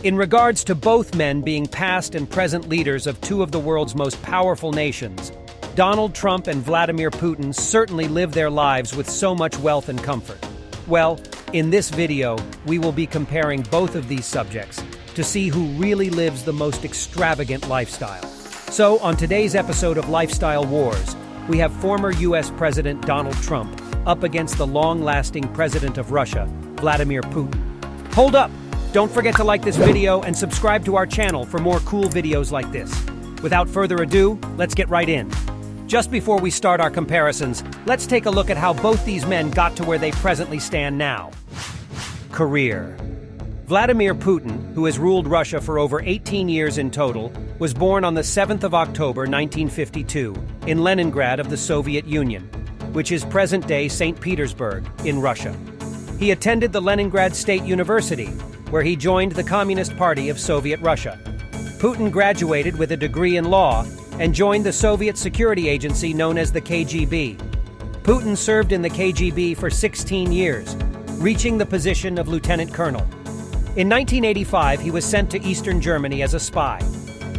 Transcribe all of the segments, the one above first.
In regards to both men being past and present leaders of two of the world's most powerful nations, Donald Trump and Vladimir Putin certainly live their lives with so much wealth and comfort. Well, in this video, we will be comparing both of these subjects to see who really lives the most extravagant lifestyle. So, on today's episode of Lifestyle Wars, we have former US President Donald Trump up against the long-lasting president of Russia, Vladimir Putin. Hold up! Don't forget to like this video and subscribe to our channel for more cool videos like this. Without further ado, let's get right in. Just before we start our comparisons, let's take a look at how both these men got to where they presently stand now. Career. Vladimir Putin, who has ruled Russia for over 18 years in total, was born on the 7th of October 1952 in Leningrad of the Soviet Union, which is present-day St. Petersburg in Russia. He attended the Leningrad State University, where he joined the Communist Party of Soviet Russia. Putin graduated with a degree in law and joined the Soviet security agency known as the KGB. Putin served in the KGB for 16 years, reaching the position of lieutenant colonel. In 1985, he was sent to Eastern Germany as a spy.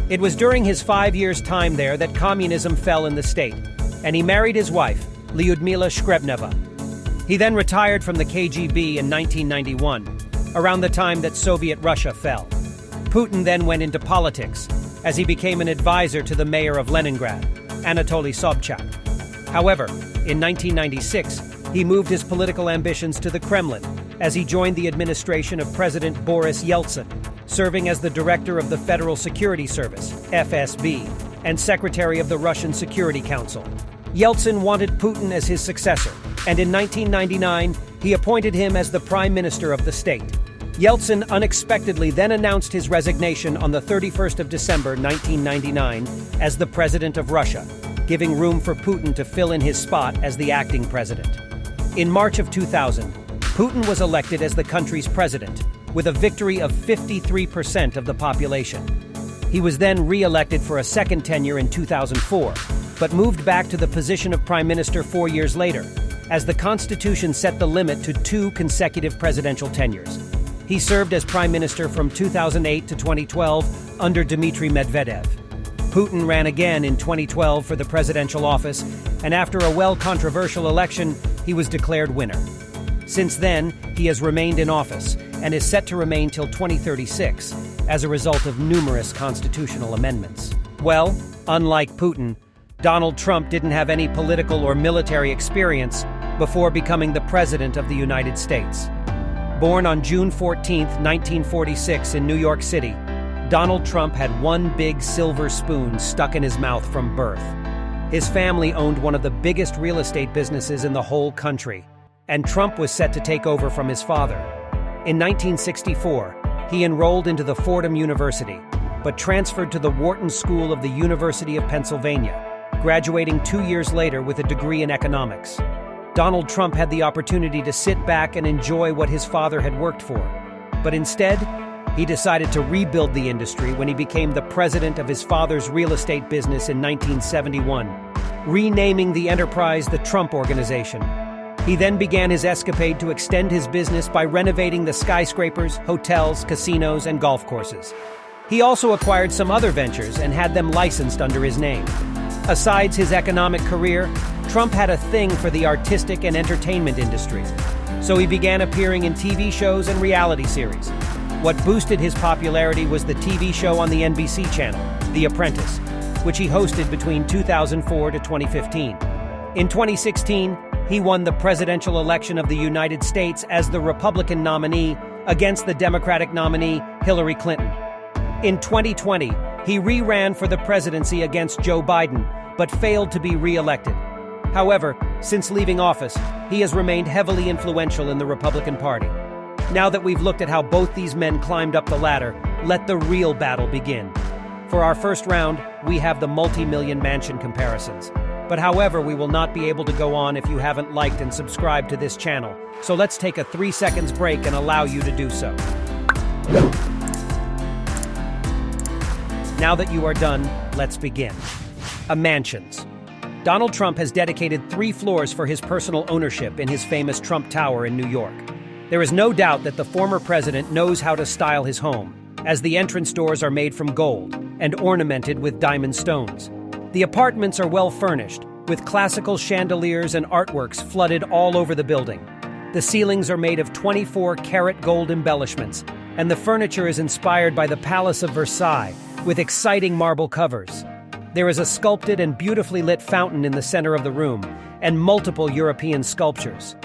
It was during his 5 years' time there that communism fell in the state, and he married his wife, Lyudmila Shkrebneva. He then retired from the KGB in 1991, around the time that Soviet Russia fell. Putin then went into politics, as he became an advisor to the mayor of Leningrad, Anatoly Sobchak. However, in 1996, he moved his political ambitions to the Kremlin, as he joined the administration of President Boris Yeltsin, serving as the director of the Federal Security Service, FSB, and secretary of the Russian Security Council. Yeltsin wanted Putin as his successor, and in 1999, he appointed him as the prime minister of the state. Yeltsin unexpectedly then announced his resignation on the 31st of December 1999 as the president of Russia, giving room for Putin to fill in his spot as the acting president. In March of 2000, Putin was elected as the country's president, with a victory of 53% of the population. He was then re-elected for a second tenure in 2004, but moved back to the position of prime minister 4 years later, as the Constitution set the limit to 2 consecutive presidential tenures. He served as prime minister from 2008 to 2012 under Dmitry Medvedev. Putin ran again in 2012 for the presidential office, and after a controversial election, he was declared winner. Since then, he has remained in office and is set to remain till 2036 as a result of numerous constitutional amendments. Well, unlike Putin, Donald Trump didn't have any political or military experience before becoming the President of the United States. Born on June 14, 1946 in New York City, Donald Trump had one big silver spoon stuck in his mouth from birth. His family owned one of the biggest real estate businesses in the whole country, and Trump was set to take over from his father. In 1964, he enrolled into the Fordham University, but transferred to the Wharton School of the University of Pennsylvania, graduating 2 years later with a degree in economics. Donald Trump had the opportunity to sit back and enjoy what his father had worked for, but instead, he decided to rebuild the industry when he became the president of his father's real estate business in 1971, renaming the enterprise the Trump Organization. He then began his escapade to extend his business by renovating the skyscrapers, hotels, casinos, and golf courses. He also acquired some other ventures and had them licensed under his name. Asides his economic career, Trump had a thing for the artistic and entertainment industry, so he began appearing in TV shows and reality series. What boosted his popularity was the TV show on the NBC channel, The Apprentice, which he hosted between 2004 to 2015. In 2016, he won the presidential election of the United States as the Republican nominee against the Democratic nominee, Hillary Clinton. In 2020, he re-ran for the presidency against Joe Biden, but failed to be re-elected. However, since leaving office, he has remained heavily influential in the Republican Party. Now that we've looked at how both these men climbed up the ladder, let the real battle begin. For our first round, we have the multi-million mansion comparisons. But however, we will not be able to go on if you haven't liked and subscribed to this channel. So let's take a 3 seconds break and allow you to do so. Now that you are done, let's begin. Mansions. Donald Trump has dedicated 3 floors for his personal ownership in his famous Trump Tower in New York. There is no doubt that the former president knows how to style his home, as the entrance doors are made from gold and ornamented with diamond stones. The apartments are well furnished, with classical chandeliers and artworks flooded all over the building. The ceilings are made of 24-karat gold embellishments, and the furniture is inspired by the Palace of Versailles, with exciting marble covers. There is a sculpted and beautifully lit fountain in the center of the room, and multiple European sculptures.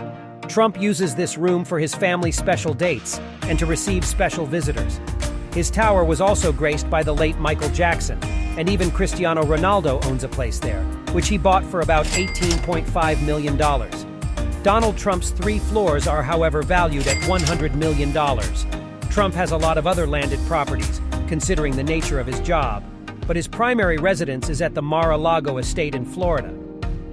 Trump uses this room for his family's special dates and to receive special visitors. His tower was also graced by the late Michael Jackson, and even Cristiano Ronaldo owns a place there, which he bought for about $18.5 million. Donald Trump's 3 floors are, however, valued at $100 million. Trump has a lot of other landed properties, considering the nature of his job, but his primary residence is at the Mar-a-Lago estate in Florida.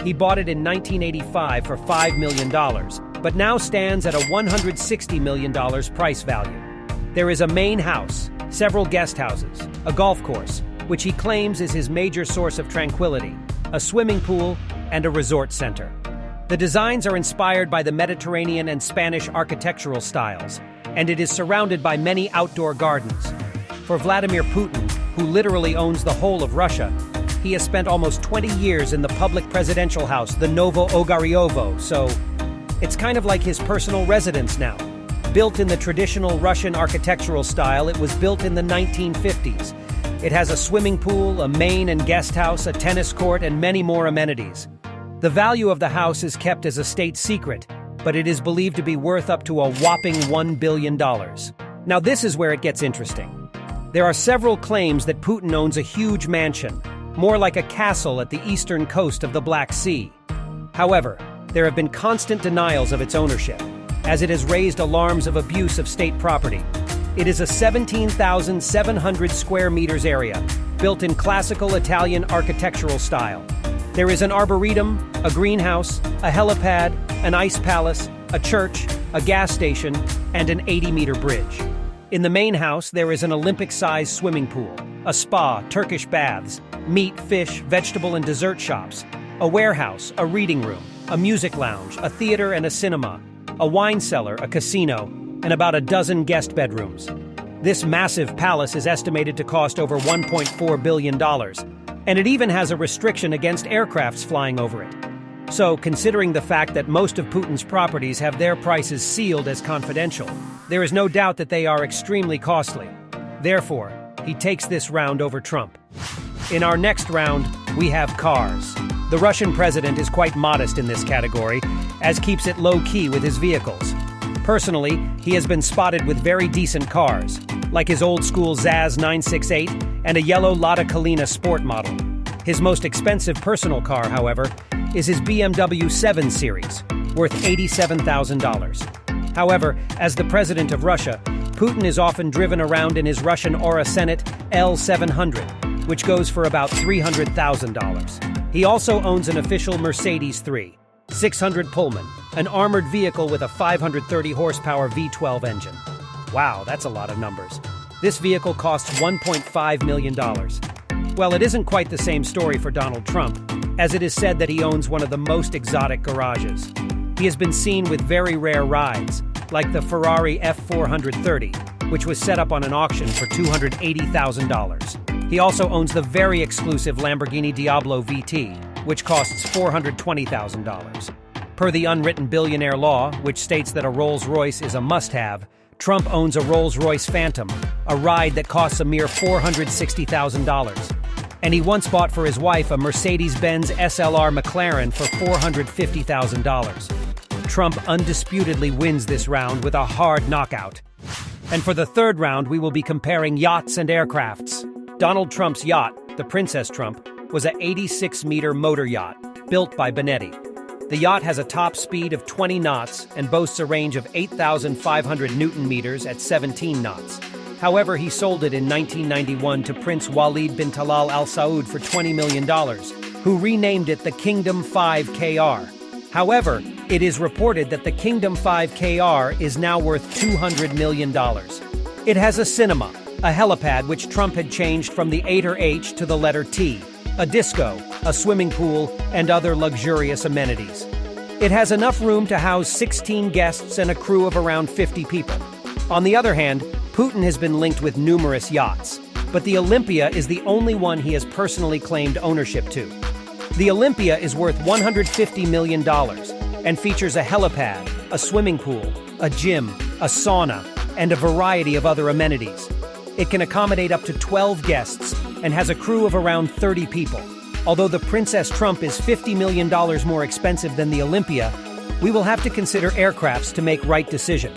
He bought it in 1985 for $5 million, but now stands at a $160 million price value. There is a main house, several guest houses, a golf course, which he claims is his major source of tranquility, a swimming pool, and a resort center. The designs are inspired by the Mediterranean and Spanish architectural styles, and it is surrounded by many outdoor gardens. For Vladimir Putin, who literally owns the whole of Russia, he has spent almost 20 years in the public presidential house, the Novo Ogaryovo, so it's kind of like his personal residence now. Built in the traditional Russian architectural style, it was built in the 1950s. It has a swimming pool, a main and guest house, a tennis court, and many more amenities. The value of the house is kept as a state secret, but it is believed to be worth up to a whopping $1 billion. Now this is where it gets interesting. There are several claims that Putin owns a huge mansion, more like a castle at the eastern coast of the Black Sea. However, there have been constant denials of its ownership, as it has raised alarms of abuse of state property. It is a 17,700 square meters area, built in classical Italian architectural style. There is an arboretum, a greenhouse, a helipad, an ice palace, a church, a gas station, and an 80-meter bridge. In the main house, there is an Olympic-sized swimming pool, a spa, Turkish baths, meat, fish, vegetable, and dessert shops, a warehouse, a reading room, a music lounge, a theater and a cinema, a wine cellar, a casino, and about a dozen guest bedrooms. This massive palace is estimated to cost over $1.4 billion, and it even has a restriction against aircrafts flying over it. So, considering the fact that most of Putin's properties have their prices sealed as confidential, there is no doubt that they are extremely costly. Therefore, he takes this round over Trump. In our next round, we have cars. The Russian president is quite modest in this category, as keeps it low-key with his vehicles. Personally, he has been spotted with very decent cars, like his old-school Zaz 968 and a yellow Lada Kalina sport model. His most expensive personal car, however, is his BMW 7 Series, worth $87,000. However, as the president of Russia, Putin is often driven around in his Russian Aura Senate L700, which goes for about $300,000. He also owns an official Mercedes 600 Pullman, an armored vehicle with a 530 horsepower V12 engine. Wow, that's a lot of numbers. This vehicle costs $1.5 million. Well, it isn't quite the same story for Donald Trump, as it is said that he owns one of the most exotic garages. He has been seen with very rare rides, like the Ferrari F430, which was set up on an auction for $280,000. He also owns the very exclusive Lamborghini Diablo VT, which costs $420,000. Per the unwritten billionaire law, which states that a Rolls-Royce is a must-have, Trump owns a Rolls-Royce Phantom, a ride that costs a mere $460,000. And he once bought for his wife a Mercedes-Benz SLR McLaren for $450,000. Trump undisputedly wins this round with a hard knockout. And for the third round, we will be comparing yachts and aircrafts. Donald Trump's yacht, the Princess Trump, was an 86-meter motor yacht, built by Benetti. The yacht has a top speed of 20 knots and boasts a range of 8,500 Newton-meters at 17 knots. However, he sold it in 1991 to Prince Walid bin Talal Al Saud for $20 million, who renamed it the Kingdom 5 KR. However, it is reported that the Kingdom 5 KR is now worth $200 million. It has a cinema, a helipad which Trump had changed from the letter H to the letter T, a disco, a swimming pool, and other luxurious amenities. It has enough room to house 16 guests and a crew of around 50 people. On the other hand, Putin has been linked with numerous yachts, but the Olympia is the only one he has personally claimed ownership to. The Olympia is worth $150 million and features a helipad, a swimming pool, a gym, a sauna, and a variety of other amenities. It can accommodate up to 12 guests and has a crew of around 30 people. Although the Princess Trump is $50 million more expensive than the Olympia, we will have to consider aircrafts to make right decision.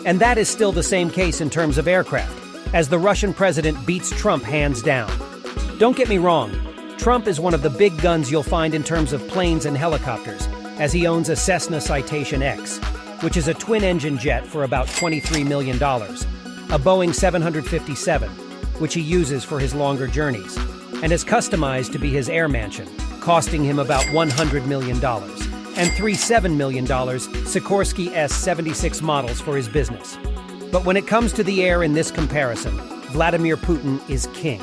And that is still the same case in terms of aircraft, as the Russian president beats Trump hands down. Don't get me wrong, Trump is one of the big guns you'll find in terms of planes and helicopters, as he owns a Cessna Citation X, which is a twin-engine jet for about $23 million, a Boeing 757, which he uses for his longer journeys, and is customized to be his air mansion, costing him about $100 million, and three $7 million Sikorsky S-76 models for his business. But when it comes to the air in this comparison, Vladimir Putin is king.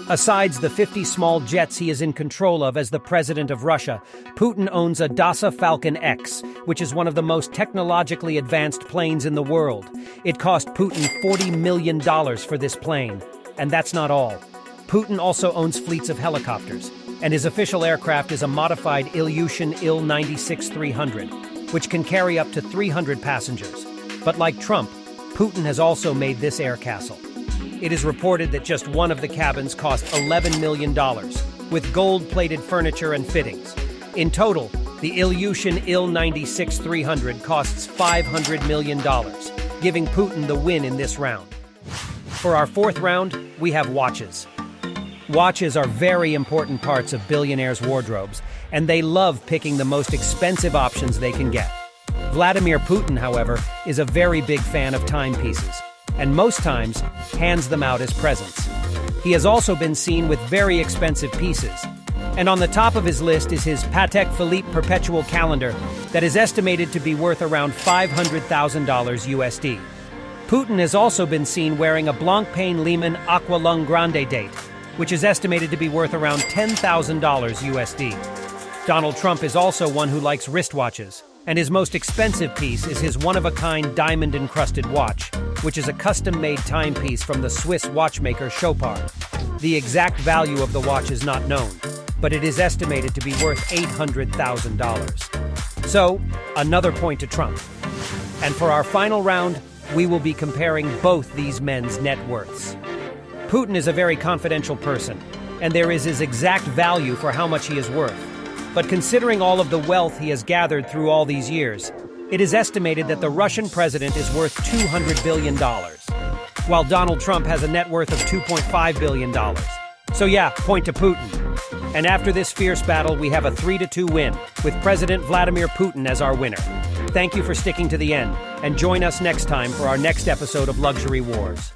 Asides the 50 small jets he is in control of as the president of Russia, Putin owns a Dassault Falcon X, which is one of the most technologically advanced planes in the world. It cost Putin $40 million for this plane. And that's not all. Putin also owns fleets of helicopters, and his official aircraft is a modified Ilyushin Il-96-300, which can carry up to 300 passengers. But like Trump, Putin has also made this air castle. It is reported that just one of the cabins cost $11 million, with gold-plated furniture and fittings. In total, the Ilyushin Il-96-300 costs $500 million, giving Putin the win in this round. For our fourth round, we have watches. Watches are very important parts of billionaires' wardrobes, and they love picking the most expensive options they can get. Vladimir Putin, however, is a very big fan of timepieces, and most times hands them out as presents. He has also been seen with very expensive pieces, and on the top of his list is his Patek Philippe perpetual calendar that is estimated to be worth around $500,000 USD. Putin has also been seen wearing a Blancpain Lehman Aqualung Grande date, which is estimated to be worth around $10,000 USD. Donald Trump is also one who likes wristwatches, and his most expensive piece is his one-of-a-kind diamond-encrusted watch, which is a custom-made timepiece from the Swiss watchmaker Chopard. The exact value of the watch is not known, but it is estimated to be worth $800,000. So, another point to Trump. And for our final round, we will be comparing both these men's net worths. Putin is a very confidential person, and there is his exact value for how much he is worth. But considering all of the wealth he has gathered through all these years, it is estimated that the Russian president is worth $200 billion, while Donald Trump has a net worth of $2.5 billion. So yeah, point to Putin. And after this fierce battle, we have a 3-2 win, with President Vladimir Putin as our winner. Thank you for sticking to the end, and join us next time for our next episode of Luxury Wars.